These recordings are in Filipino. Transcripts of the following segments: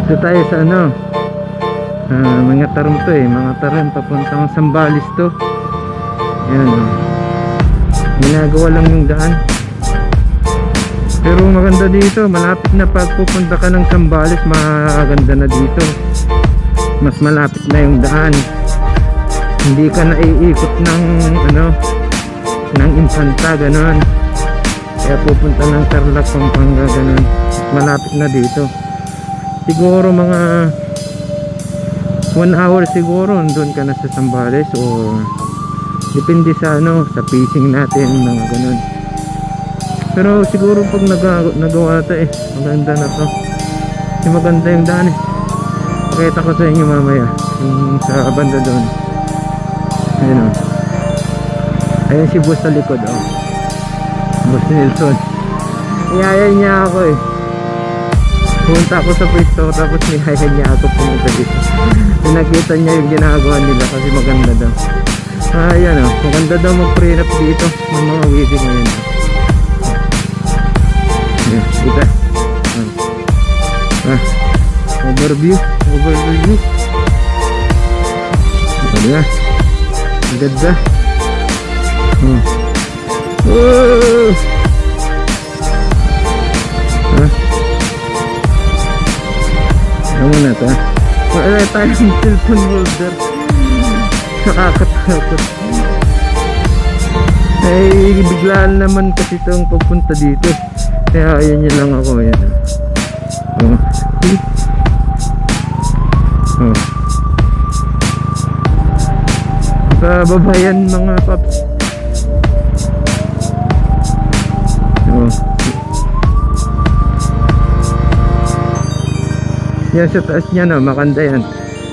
Dito tayo sa ano, mga tarom to eh, mga tarom papuntang Sambales to. Ayan oh. Ginagawa lang yung daan. Pero maganda dito, malapit na pag pupunta ka ng Sambales, maganda na dito. Mas malapit na yung daan. Hindi ka na iikot ng ano, ng Infanta ganon. Kaya pupunta ng Tarlac, Pampanga ganon. Malapit na dito. Siguro mga 1 hour siguro doon ka na sa Sambales, o depende sa ano, sa pacing natin, mga ganun. Pero siguro pag nagawa ito eh, maganda na to. Kasi maganda yung daan eh. Pakita ko sa inyo mamaya yung sa banda doon. Ayun o. Ayun si boss sa likod o. Boss Nelson. Iyayan niya ako eh. Pumunta ako sa pwesto, tapos nihayan niya ako pumunta dito. Pinakita niya yung ginagawa nila kasi maganda daw. Ayan o, maganda daw mag-pre-rap dito ng mga wedding ngayon. Ayan, dito. Overview. Ayan. Ang ganda. Oh! Ano na ito? Wala tayong cellphone holder. Nakakatakot. Ay biglaan naman kasi itong pupunta dito. Kaya ayun yun lang ako. Ayan. Babayan mga paps. Yan sa taas niya no, maganda yan.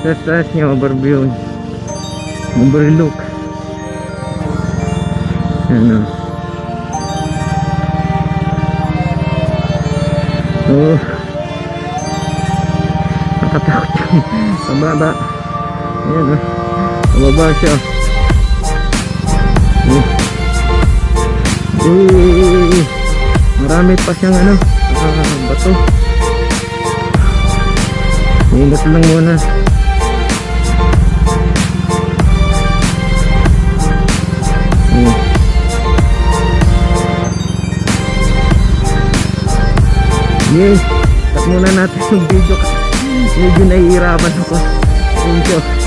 Sa taas niya, overview, overlook. Yan o. Oh, nakatakot yan. Pababa. Yan o, pababa siya. Marami pa siyang ano, bato. Ingat lang muna. Yes, cut muna natin yung video kasi medyo nahihirapan ako. Thank you.